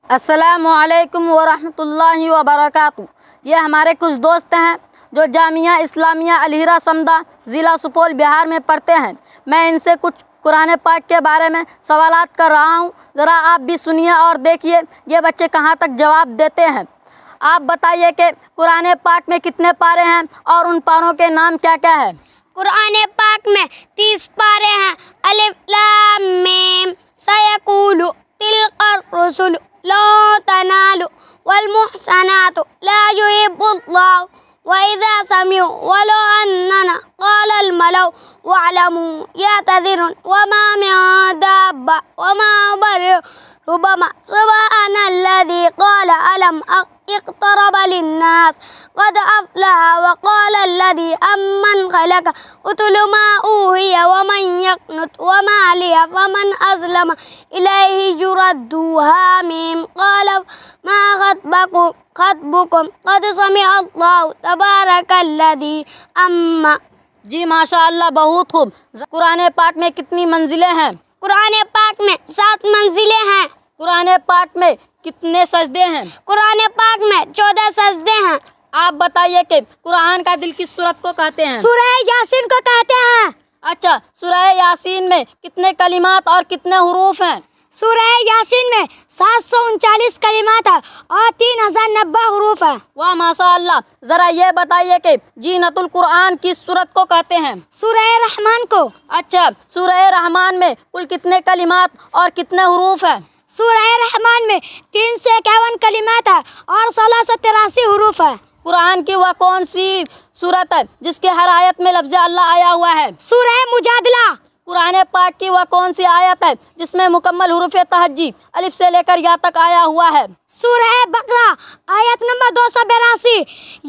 السلام علیکم ورحمۃ اللہ وبرکاتہ۔ یہ ہمارے کچھ دوست ہیں جو جامعہ اسلامیہ الہرا صمدہ ضلع سپول بہار میں پڑھتے ہیں۔ میں ان سے کچھ قرآن پاک کے بارے میں سوالات کر رہا ہوں، ذرا آپ بھی سنیے اور دیکھیے یہ بچے کہاں تک جواب دیتے ہیں۔ آپ بتائیے کہ قرآن پاک میں کتنے پارے ہیں اور ان پاروں کے نام کیا کیا ہے؟ قرآن پاک میں 30 پارے ہیں۔ الف لام میم سیقول تلک الرسل لا تنالوا والمحصنات لا يحب الله وإذا سمعوا ولو أننا قال الملأ واعلموا يعتذرون وما من دابة وما برئ ربما سبحان الذي قال ألم اقترب للناس قد أفلح وقال الذي أمن خلق اتل ما أوحي ومن يقنت وما لي فمن أظلم إليه يرد حميم قال ما خطبكم قد سمع الله تبارك الذي أما۔ جی ماشاء اللہ، بہت خوب۔ قرآن پاک میں کتنی منزلیں ہیں؟ قرآن پاک میں 7 منزلیں ہیں۔ قرآن پاک میں کتنے سجدے ہیں؟ قرآن پاک میں 14 سجدے ہیں۔ آپ بتائیے کہ قرآن کا دل کس سورت کو کہتے ہیں؟ سورہ یاسین کو کہتے ہیں۔ اچھا، سورہ یاسین میں کتنے کلمات اور کتنے حروف ہیں؟ سورہ یاسین میں 739 کلمات ہیں اور 3090 حروف ہیں۔ واہ ماشاء اللہ، ذرا یہ بتائیے کہ زینت القرآن کس سورت کو کہتے ہیں؟ سورہ رحمان کو۔ اچھا، سورہ رحمان میں کل کتنے کلمات اور کتنے حروف ہیں؟ سورہ رحمان میں 351 کلمات ہیں اور 1683 حروف ہیں۔ قرآن کی وہ کون سی سورت ہے جس کے ہر آیت میں لفظ اللہ آیا ہوا ہے؟ سورہ مجادلہ۔ قرآن پاک کی وہ کون سی آیت ہے جس میں مکمل حروف تہجی الف سے لے کر یا تک آیا ہوا ہے؟ سورہ بقرہ آیت نمبر 282۔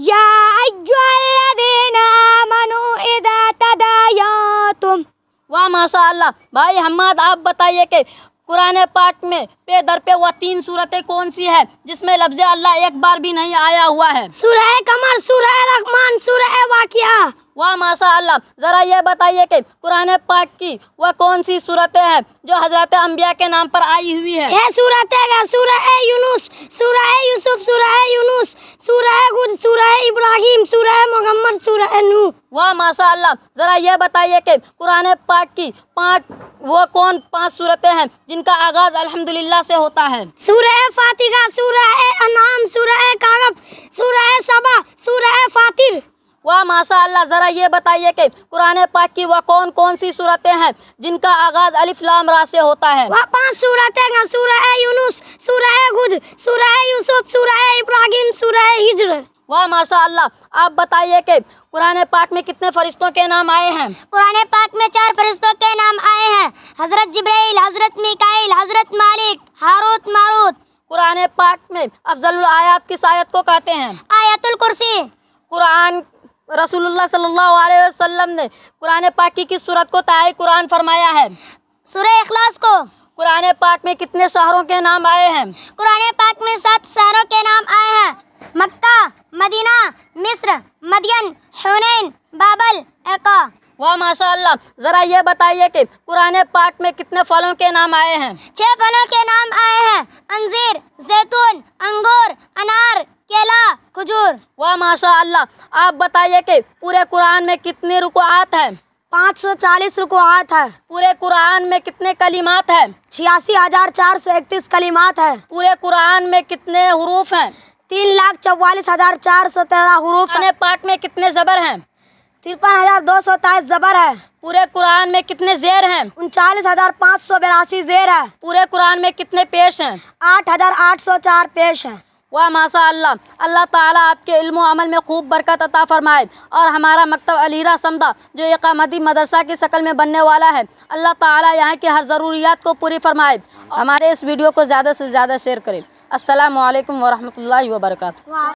یا ایھا الذین آمنوا اذا تداینتم۔ واہ ماشاء اللہ، بھائی حماد آپ بتائیے کہ قرآن پاک میں پہ در پہ وہ 3 سورتیں کون سی ہے جس میں لفظ اللہ ایک بار بھی نہیں آیا ہوا ہے؟ سورہ قمر، سورہ رحمان، سورہ واقعہ۔ واہ ماشاء اللہ، ذرا یہ بتائیے کہ قرآن پاک کی وہ کون سی سورتیں ہیں جو حضرت انبیاء کے نام پر آئی ہوئی ہے؟ 6 سورتیں ہیں۔ سورہ یونس، سورہ یوسف، سورہ یونس، سورہ ہود، سورہ ابراہیم، سورہ محمد، سورہ نوح۔ واہ ماشاء اللہ، ذرا یہ بتائیے کہ قرآن پاک کی 5 سورتیں ہیں جن کا آغاز الحمدللہ سے ہوتا ہے؟ سورہ فاتحہ، سورہ انعام، سورہ کہف، سورہ سبا، سورہ فاطر۔ واہ ماشاء اللہ، ذرا یہ بتائیے کہ قرآن پاک کی وہ کون سی سورتیں ہیں جن کا آغاز الف لام را سے ہوتا ہے؟ وہ 5 سورتیں ہیں۔ سورہ یونس، سورہ ہود، سورہ یوسف، سورہ ابراہیم، سورہ ہجر۔ واہ ماشاء اللہ، آپ بتائیے کہ قرآن پاک میں کتنے فرشتوں کے نام آئے ہیں؟ قرآن پاک میں 4 فرشتوں کے نام آئے ہیں: حضرت جبرائیل، حضرت میکائیل، حضرت مالک، ہاروت ماروت۔ قرآن پاک میں افضل الآیات کس آیت کو کہتے ہیں؟ آیت الکرسی۔ قرآن رسول اللہ صلی اللہ علیہ وسلم نے قرآن پاک کی کس سورت کو تہائی قرآن فرمایا ہے؟ سورہ اخلاص کو۔ قرآن پاک میں کتنے شہروں کے نام آئے ہیں؟ قرآن پاک میں 7 شہروں کے نام آئے ہیں: مکہ، مدینہ، مصر، مدین، حنین، بابل، عقا۔ واہ ماشاء اللہ، ذرا یہ بتائیے کہ قرآن پاک میں کتنے پھلوں کے نام آئے ہیں؟ 6 پھلوں کے نام آئے ہیں: انجیر، زیتون، انگور، انار، کیلا، کھجور۔ واہ ماشاء اللہ، آپ بتائیے کہ پورے قرآن میں کتنے رکوعات ہیں؟ 540 رکوعات ہے۔ پورے قرآن میں کتنے کلمات ہیں؟ 86,431 کلمات ہے۔ پورے قرآن میں کتنے حروف ہیں؟ 3,44,413 حروف قرآن ہے۔ پاک میں کتنے زبر ہیں؟ 53,223 زبر ہے۔ پورے قرآن میں کتنے زیر ہیں؟ 39,582 زیر ہے۔ پورے قرآن میں کتنے پیش ہیں؟ 8,804 پیش ہے۔ واہ ماشاء اللہ، اللہ تعالیٰ آپ کے علم و عمل میں خوب برکت عطا فرمائے اور ہمارا مکتب الہرا صمدہ جو اقامتی مدرسہ کی شکل میں بننے والا ہے، اللہ تعالیٰ یہاں کی ہر ضروریات کو پوری فرمائے۔ ہمارے اس ویڈیو کو زیادہ سے زیادہ شیئر کریں۔ السلام علیکم ورحمۃ اللہ وبرکاتہ۔